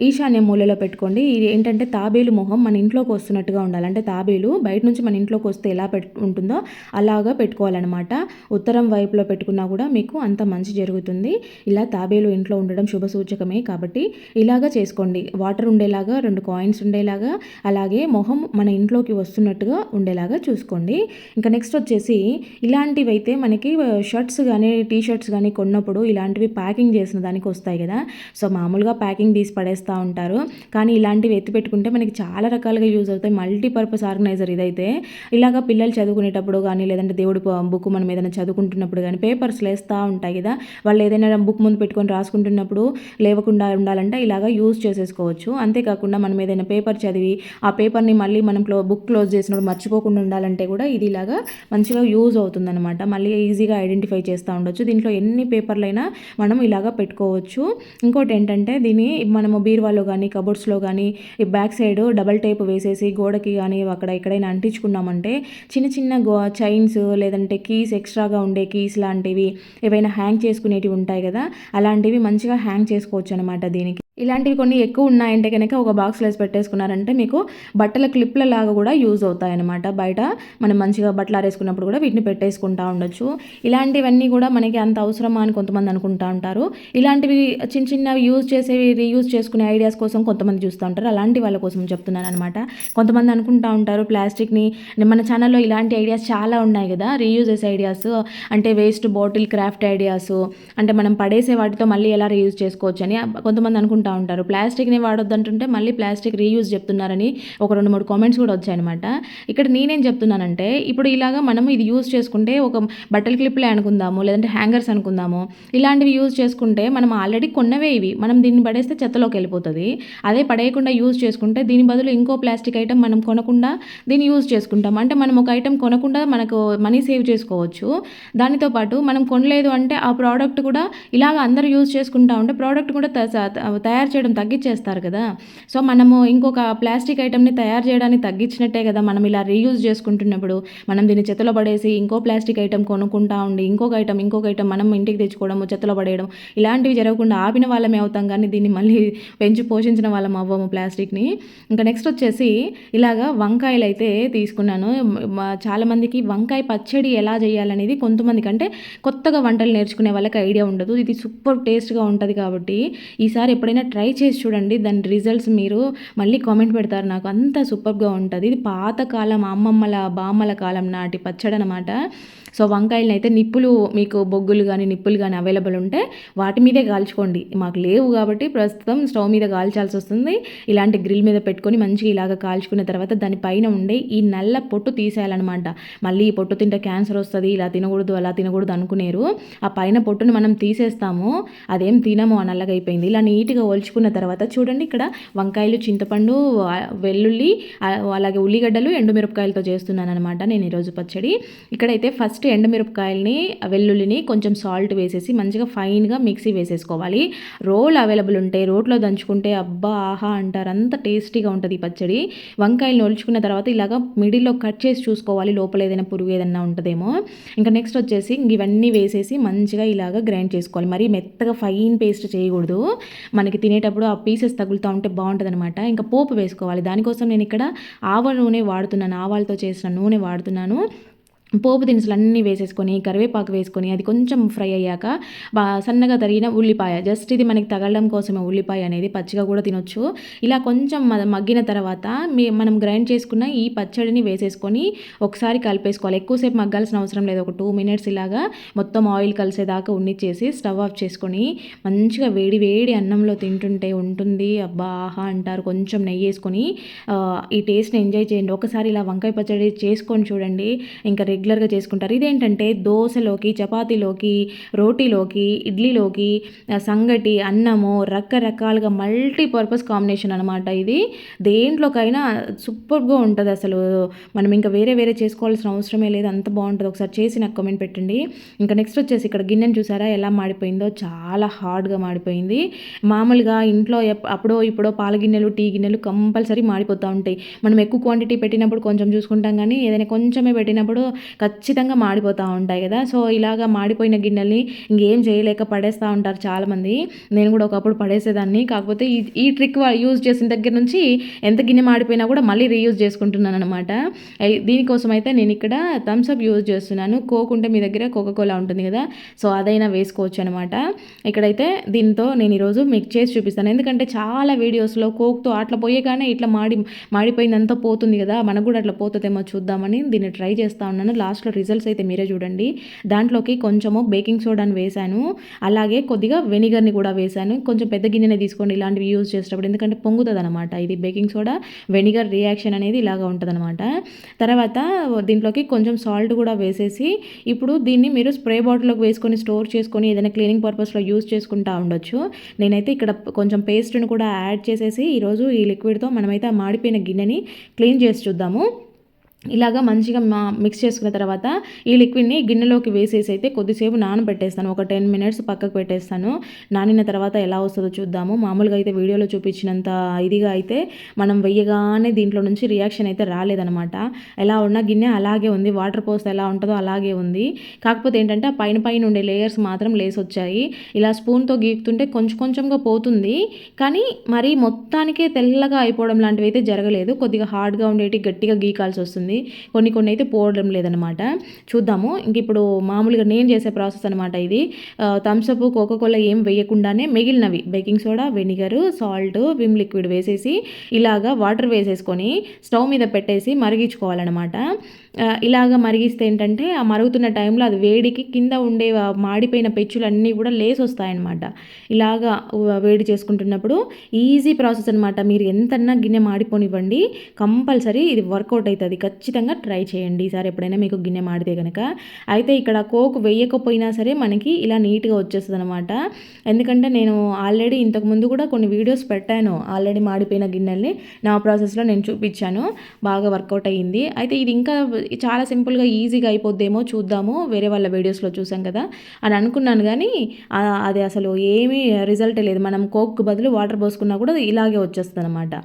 ఈశాన్య మూలలో పెట్టుకోండి. ఇది ఏంటంటే తాబేలు మొహం మన ఇంట్లోకి వస్తున్నట్టుగా ఉండాలి. అంటే తాబేలు బయట నుంచి మన ఇంట్లోకి వస్తే ఎలా ఉంటుందో అలాగా పెట్టుకోవాలన్నమాట. ఉత్తరం వైపులో పెట్టుకున్నా కూడా మీకు అంత మంచి జరుగుతుంది. ఇలా తాబేలు ఇంట్లో ఉండడం శుభ సూచకమే కాబట్టి ఇలాగా చేసుకోండి. వాటర్ ఉండేలాగా, 2 కాయిన్స్ ఉండేలాగా, అలాగే మొహం మన ఇంట్లోకి వస్తున్నట్టుగా ఉండేలాగా చూసుకోండి. ఇంకా నెక్స్ట్ వచ్చేసి ఇలాంటివి అయితే మనకి షర్ట్స్ కానీ టీ షర్ట్స్ కానీ కొన్నప్పుడు ఇలాంటివి ప్యాకింగ్ చేసిన దానికి వస్తాయి కదా. సో మామూలుగా ప్యాకింగ్ తీసి పడేస్తూ ఉంటారు, కానీ ఇలాంటివి ఎత్తి పెట్టుకుంటే మనకి చాలా రకాలుగా యూజ్ అవుతాయి. మల్టీపర్పస్ ఆర్గనైజర్ ఇదైతే. ఇలాగ పిల్లలు చదువుకునేటప్పుడు కానీ లేదంటే దేవుడి బుక్ మనం ఏదైనా చదువుకుంటున్నప్పుడు కానీ పేపర్స్ లేస్తూ ఉంటాయి కదా, వాళ్ళు ఏదైనా బుక్ ముందు పెట్టుకొని రాసుకుంటున్నప్పుడు లేవకుండా ఉండాలంటే ఇలాగ యూజ్ చేసేసుకోవచ్చు. అంతేకాకుండా మనం ఏదైనా పేపర్ చదివి ఆ పేపర్ని మళ్ళీ మనం బుక్ క్లోజ్ చేసినప్పుడు మర్చిపోకుండా ఉండాలంటే కూడా ఇది ఇలాగా మంచిగా యూజ్ అవుతుందన్నమాట. మళ్ళీ ఈజీగా ఐడెంటిఫై చేస్తూ ఉండొచ్చు. దీంట్లో ఎన్ని పేపర్లైనా మనం ఇలాగా పెట్టుకోవచ్చు. ఇంకోటి ఏంటంటే దీన్ని మనము బీరువాలో కానీ కబోర్డ్స్లో కానీ ఈ బ్యాక్ సైడ్ డబల్ టేప్ వేసేసి గోడకి కానీ అక్కడ ఎక్కడైనా అంటించుకున్నామంటే చిన్న చిన్న చైన్స్ లేదంటే కీస్, ఎక్స్ట్రాగా ఉండే కీస్ లాంటివి ఏవైనా హ్యాంగ్ చేసుకునేటివి ఉంటాయి కదా, అలాంటివి మంచిగా హ్యాంగ్ చేసుకోవచ్చు అనమాట. దీనికి ఇలాంటివి కొన్ని ఎక్కువ ఉన్నాయంటే కనుక ఒక బాక్స్లో వేసి పెట్టేసుకున్నారంటే మీకు బట్టల క్లిప్ల లాగా కూడా యూజ్ అవుతాయి అనమాట. బయట మనం మంచిగా బట్టలు ఆరేసుకున్నప్పుడు కూడా వీటిని పెట్టేసుకుంటూ ఉండొచ్చు. ఇలాంటివన్నీ కూడా మనకి అంత అవసరమా అని కొంతమంది అనుకుంటూ ఉంటారు. ఇలాంటివి చిన్న చిన్నవి యూజ్ చేసేవి రీయూజ్ చేసుకునే ఐడియాస్ కోసం కొంతమంది చూస్తూ ఉంటారు. అలాంటి వాళ్ళ కోసం చెప్తున్నాను అనమాట. కొంతమంది అనుకుంటూ ఉంటారు ప్లాస్టిక్ని, మన ఛానల్లో ఇలాంటి ఐడియాస్ చాలా ఉన్నాయి కదా, రీయూజెస్ ఐడియాస్, అంటే వేస్ట్ బాటిల్ క్రాఫ్ట్ ఐడియాస్, అంటే మనం పడేసే వాటితో మళ్ళీ ఎలా రీయూజ్ చేసుకోవచ్చు అని కొంతమంది అనుకుంటా ఉంటారు. ప్లాస్టిక్ని వాడొద్దంటుంటే మళ్ళీ ప్లాస్టిక్ రీయూజ్ చెప్తున్నారని ఒక 2-3 కామెంట్స్ కూడా వచ్చాయన్నమాట. ఇక్కడ నేనేం చెప్తున్నానంటే ఇప్పుడు ఇలాగా మనం ఇది యూజ్ చేసుకుంటే ఒక బట్టల క్లిప్లే అనుకుందాము, లేదంటే హ్యాంగర్స్ అనుకుందాము, ఇలాంటివి యూజ్ చేసుకుంటే మనం ఆల్రెడీ కొన్నవే ఇవి, మనం దీన్ని పడేస్తే చెత్తలోకి వెళ్ళిపోతుంది. అదే పడేయకుండా యూజ్ చేసుకుంటే దీని బదులు ఇంకో ప్లాస్టిక్ ఐటమ్ మనం కొనకుండా దీన్ని యూజ్ చేసుకుంటాం. అంటే మనం ఒక ఐటమ్ కొనకుండా మనకు మనీ సేవ్ చేసుకోవచ్చు. దానితో పాటు మనం కొనలేదు అంటే ఆ ప్రోడక్ట్ కూడా ఇలాగ అందరూ యూజ్ చేసుకుంటా ఉంటే ప్రోడక్ట్ కూడా తయారు చేయడం తగ్గించేస్తారు కదా. సో మనము ఇంకొక ప్లాస్టిక్ ఐటమ్ని తయారు చేయడానికి తగ్గించినట్టే కదా. మనం ఇలా రీయూజ్ చేసుకుంటున్నప్పుడు మనం దీన్ని చెత్తలో పడేసి ఇంకో ప్లాస్టిక్ ఐటమ్ కొనుక్కుంటా ఉండి ఇంకొక ఐటమ్ మనం ఇంటికి తెచ్చుకోవడము, చెత్తలో పడేయడం, ఇలాంటివి జరగకుండా ఆపిన వాళ్ళమే అవుతాం, కానీ దీన్ని మళ్ళీ పెంచి పోషించిన వాళ్ళం అవ్వము ప్లాస్టిక్ని. ఇంకా నెక్స్ట్ వచ్చేసి ఇలాగా వంకాయలు అయితే తీసుకున్నాను. చాలామందికి వంకాయ పచ్చడి ఎలా చేయాలనేది కొంతమందికి, అంటే కొత్తగా వంటలు నేర్చుకునే వాళ్ళకి ఐడియా ఉండదు. ఇది సూపర్ టేస్ట్గా ఉంటుంది కాబట్టి ఈసారి ఎప్పుడైనా ట్రై చేసి చూడండి. దాని రిజల్ట్స్ మీరు మళ్ళీ కామెంట్ పెడతారు నాకు, అంత సూపర్గా ఉంటుంది. ఇది పాతకాలం అమ్మమ్మల బామ్మల కాలం నాటి పచ్చడి అనమాట. సో వంకాయలను అయితే మీకు బొగ్గులు కానీ నిప్పులు కానీ అవైలబుల్ ఉంటే వాటి మీదే కాల్చుకోండి. మాకు లేవు కాబట్టి ప్రస్తుతం స్టవ్ మీద కాల్చాల్సి వస్తుంది. ఇలాంటి గ్రిల్ మీద పెట్టుకొని మంచిగా ఇలాగ కాల్చుకున్న తర్వాత దానిపైన ఉండే ఈ నల్ల పొట్టు తీసేయాలన్నమాట. మళ్ళీ ఈ పొట్టు తింటే క్యాన్సర్ వస్తుంది, ఇలా తినకూడదు అలా తినకూడదు అనుకునేరు. ఆ పైన పొట్టుని మనం తీసేస్తాము, అదేం తినము, ఆ నల్లగా అయిపోయింది. ఇలా నీట్గా ఒలుచుకున్న తర్వాత చూడండి, ఇక్కడ వంకాయలు, చింతపండు, వెల్లుల్లి, అలాగే ఉల్లిగడ్డలు, ఎండుమిరపకాయలతో చేస్తున్నాను అనమాట నేను ఈరోజు పచ్చడి. ఇక్కడైతే ఫస్ట్ ఫస్ట్ ఎండుమిరపకాయలని వెల్లుల్లిని కొంచెం సాల్ట్ వేసేసి మంచిగా ఫైన్గా మిక్సీ వేసేసుకోవాలి. రోల్ అవైలబుల్ ఉంటే రోట్లో దంచుకుంటే అబ్బా ఆహా అంటారు, అంత టేస్టీగా ఉంటుంది ఈ పచ్చడి. వంకాయలు ఒలుచుకున్న తర్వాత ఇలాగ మిడిల్లో కట్ చేసి చూసుకోవాలి, లోపల ఏదైనా పురుగు ఏదైనా ఉంటుందేమో. ఇంకా నెక్స్ట్ వచ్చేసి ఇవన్నీ వేసేసి మంచిగా ఇలాగ గ్రైండ్ చేసుకోవాలి. మరీ మెత్తగా ఫైన్ పేస్ట్ చేయకూడదు, మనకి తినేటప్పుడు ఆ పీసెస్ తగులుతూ ఉంటే బాగుంటుంది అనమాట. ఇంకా పోపు వేసుకోవాలి. దానికోసం నేను ఇక్కడ ఆవ నూనె వాడుతున్నాను, ఆవాలతో చేసిన నూనె వాడుతున్నాను. పోపు దినుసులు అన్నీ వేసేసుకొని కరివేపాకు వేసుకొని అది కొంచెం ఫ్రై అయ్యాక సన్నగా తరిగిన ఉల్లిపాయ, జస్ట్ ఇది మనకి తగలడం కోసమే, ఉల్లిపాయ అనేది పచ్చిగా కూడా తినొచ్చు. ఇలా కొంచెం మగ్గిన తర్వాత మనం గ్రైండ్ చేసుకున్న ఈ పచ్చడిని వేసేసుకొని ఒకసారి కలిపేసుకోవాలి. ఎక్కువసేపు మగ్గాల్సిన అవసరం లేదు, ఒక 2 minutes ఇలాగా మొత్తం ఆయిల్ కలిసేదాకా ఉన్నిచ్చేసి స్టవ్ ఆఫ్ చేసుకొని మంచిగా వేడి వేడి అన్నంలో తింటుంటే ఉంటుంది అబ్బా ఆహా అంటారు. కొంచెం నెయ్యి వేసుకొని ఈ టేస్ట్ని ఎంజాయ్ చేయండి. ఒకసారి ఇలా వంకాయ పచ్చడి చేసుకొని చూడండి, ఇంకా రెగ్యులర్గా చేసుకుంటారు. ఇదేంటంటే దోశలోకి, చపాతీలోకి, రోటీలోకి, ఇడ్లీలోకి, సంగటి, అన్నము, రకరకాలుగా మల్టీపర్పస్ కాంబినేషన్ అనమాట. ఇది దేంట్లోకైనా సూపర్గా ఉంటుంది అసలు. మనం ఇంకా వేరే వేరే చేసుకోవాల్సిన అవసరమే లేదు, అంత బాగుంటుంది. ఒకసారి చేసి నాకు కామెంట్ పెట్టండి. ఇంకా నెక్స్ట్ వచ్చేసి ఇక్కడ గిన్నెను చూసారా ఎలా మాడిపోయిందో, చాలా హార్డ్గా మాడిపోయింది. మామూలుగా ఇంట్లో అప్పుడో ఇప్పుడో పాల గిన్నెలు, టీ గిన్నెలు కంపల్సరీ మాడిపోతూ ఉంటాయి. మనం ఎక్కువ క్వాంటిటీ పెట్టినప్పుడు కొంచెం చూసుకుంటాం, కానీ ఏదైనా కొంచెమే పెట్టినప్పుడు ఖచ్చితంగా మాడిపోతూ ఉంటాయి కదా. సో ఇలాగా మాడిపోయిన గిన్నెల్ని ఇంకేం చేయలేక పడేస్తూ ఉంటారు చాలామంది. నేను కూడా ఒకప్పుడు పడేసేదాన్ని. కాకపోతే ఈ ట్రిక్ యూజ్ చేసిన దగ్గర నుంచి ఎంత గిన్నె మాడిపోయినా కూడా మళ్ళీ రీయూజ్ చేసుకుంటున్నాను అనమాట. దీనికోసం అయితే నేను ఇక్కడ థమ్స్అప్ యూజ్ చేస్తున్నాను. కోక్ ఉంటే మీ దగ్గర కోకోకోలా ఉంటుంది కదా, సో అదైనా వేసుకోవచ్చు అనమాట. ఇక్కడైతే దీంతో నేను ఈరోజు మిక్స్ చేసి చూపిస్తాను. ఎందుకంటే చాలా వీడియోస్లో కోక్తో అట్లా పోయేగానే ఇట్లా మాడిపోయిందంతా పోతుంది కదా, మనకు కూడా అట్లా పోతుందేమో చూద్దామని దీన్ని ట్రై చేస్తూ ఉన్నాను. లాస్ట్లో రిజల్ట్స్ అయితే మీరే చూడండి. దాంట్లోకి కొంచెము బేకింగ్ సోడాని వేశాను, అలాగే కొద్దిగా వెనిగర్ని కూడా వేశాను. కొంచెం పెద్ద గిన్నెనే తీసుకోండి ఇలాంటివి యూజ్ చేసేటప్పుడు, ఎందుకంటే పొంగుతుంది అనమాట. ఇది బేకింగ్ సోడా వెనిగర్ రియాక్షన్ అనేది ఇలాగా ఉంటుంది అనమాట. తర్వాత దీంట్లోకి కొంచెం సాల్ట్ కూడా వేసేసి ఇప్పుడు దీన్ని మీరు స్ప్రే బాటిల్లోకి వేసుకొని స్టోర్ చేసుకొని ఏదైనా క్లీనింగ్ పర్పస్లో యూజ్ చేసుకుంటూ ఉండొచ్చు. నేనైతే ఇక్కడ కొంచెం పేస్ట్ని కూడా యాడ్ చేసేసి ఈరోజు ఈ లిక్విడ్తో మనమైతే ఆ మాడిపోయిన గిన్నెని క్లీన్ చేసి చూద్దాము. ఇలాగా మంచిగా మిక్స్ చేసుకున్న తర్వాత ఈ లిక్విడ్ని గిన్నెలోకి వేసేసి అయితే కొద్దిసేపు నానబెట్టేస్తాను. ఒక 10 minutes పక్కకు పెట్టేస్తాను. నానిన తర్వాత ఎలా వస్తుందో చూద్దాము. మామూలుగా అయితే వీడియోలో చూపించినంత ఇదిగా అయితే మనం వెయ్యగానే దీంట్లో నుంచి రియాక్షన్ అయితే రాలేదనమాట. ఎలా ఉన్న గిన్నె అలాగే ఉంది, వాటర్ పోస్తే ఎలా ఉంటుందో అలాగే ఉంది. కాకపోతే ఏంటంటే ఆ పైన ఉండే లేయర్స్ మాత్రం లేసి వచ్చాయి. ఇలా స్పూన్తో గీకుతుంటే కొంచెం కొంచెంగా పోతుంది, కానీ మరి మొత్తానికే తెల్లగా అయిపోవడం లాంటివి అయితే జరగలేదు. కొద్దిగా హార్డ్గా ఉండేటి గట్టిగా గీకాల్సి వస్తుంది. కొన్ని అయితే పోవడం లేదనమాట. చూద్దాము. ఇంక ఇప్పుడు మామూలుగా నేను చేసే ప్రాసెస్ అనమాట ఇది. థమ్స్అప్, కోకోకోలా ఏం వేయకుండానే మిగిలినవి baking soda, vinegar, salt, Vim liquid వేసేసి ఇలాగా వాటర్ వేసేసుకొని స్టవ్ మీద పెట్టేసి మరిగించుకోవాలన్నమాట. ఇలాగ మరిగిస్తే ఏంటంటే ఆ మరుగుతున్న టైంలో అది వేడికి కింద ఉండే మాడిపోయిన పెచ్చులన్నీ కూడా లేసి వస్తాయన్నమాట. ఇలాగా వేడి చేసుకుంటున్నప్పుడు ఈజీ ప్రాసెస్ అనమాట. మీరు ఎంతన్నా గిన్నె మాడిపోనివ్వండి, కంపల్సరీ ఇది వర్కౌట్ అవుతుంది. ఖచ్చితంగా ట్రై చేయండి ఈసారి ఎప్పుడైనా మీకు గిన్నె మాడితే కనుక. అయితే ఇక్కడ కోక్ వేయకపోయినా సరే మనకి ఇలా నీట్గా వచ్చేస్తుంది అనమాట. ఎందుకంటే నేను ఆల్రెడీ ఇంతకుముందు కూడా కొన్ని వీడియోస్ పెట్టాను, ఆల్రెడీ మాడిపోయిన గిన్నెల్ని నా ప్రాసెస్లో నేను చూపించాను, బాగా వర్కౌట్ అయ్యింది. అయితే ఇది ఇంకా చాలా సింపుల్గా ఈజీగా అయిపోద్దేమో చూద్దాము, వేరే వాళ్ళ వీడియోస్లో చూసాం కదా అని అనుకున్నాను, కానీ అది అసలు ఏమీ రిజల్టే లేదు. మనం కోక్ బదులు వాటర్ పోసుకున్నా కూడా ఇలాగే వచ్చేస్తుంది అనమాట.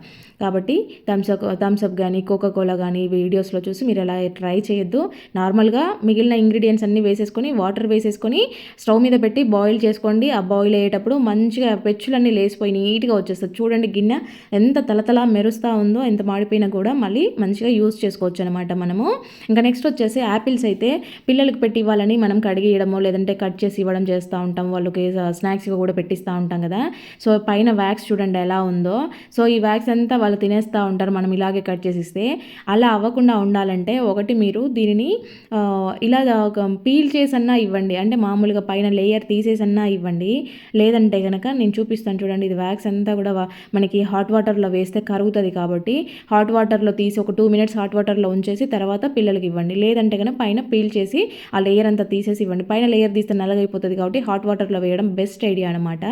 కాబట్టి థమ్స్అప్ కానీ కోకోకోలా కానీ వీడియోస్లో చూసి మీరు ఎలా ట్రై చేయొద్దు. నార్మల్గా మిగిలిన ఇంగ్రీడియంట్స్ అన్నీ వేసేసుకొని వాటర్ వేసేసుకొని స్టవ్ మీద పెట్టి బాయిల్ చేసుకోండి. ఆ బాయిల్ అయ్యేటప్పుడు మంచిగా పెచ్చులన్నీ లేసిపోయి నీట్గా వచ్చేస్తుంది. చూడండి గిన్నె ఎంత తలతలా మెరుస్తూ ఉందో, ఎంత మాడిపోయినా కూడా మళ్ళీ మంచిగా యూస్ చేసుకోవచ్చు అనమాట మనము. ఇంకా నెక్స్ట్ వచ్చేసి యాపిల్స్ అయితే పిల్లలకి పెట్టి ఇవ్వాలని మనం కడిగి ఇవ్వడమో లేదంటే కట్ చేసి ఇవ్వడం చేస్తూ ఉంటాం, వాళ్ళకి స్నాక్స్గా కూడా పెట్టిస్తూ ఉంటాం కదా. సో పైన వ్యాక్స్ చూడండి ఎలా ఉందో. సో ఈ వ్యాక్స్ అంతా వాళ్ళు తినేస్తూ ఉంటారు మనం ఇలాగే కట్ చేసి ఇస్తే. అలా అవ్వకుండా ఉండాలంటే ఒకటి మీరు దీనిని ఇలా పీల్ చేసన్నా ఇవ్వండి, అంటే మామూలుగా పైన లేయర్ తీసేసన్నా ఇవ్వండి. లేదంటే కనుక నేను చూపిస్తాను చూడండి, ఇది వ్యాక్స్ అంతా కూడా మనకి హాట్ వాటర్లో వేస్తే కరుగుతుంది. కాబట్టి హాట్ వాటర్లో తీసి ఒక 2 minutes హాట్ వాటర్లో ఉంచేసి తర్వాత పిల్లలకి ఇవ్వండి. లేదంటే కనుక పైన పీల్ చేసి ఆ లేయర్ అంతా తీసేసి ఇవ్వండి. పైన లేయర్ తీస్తే నల్లగైపోతుంది కాబట్టి హాట్ వాటర్లో వేయడం బెస్ట్ ఐడియా అనమాట.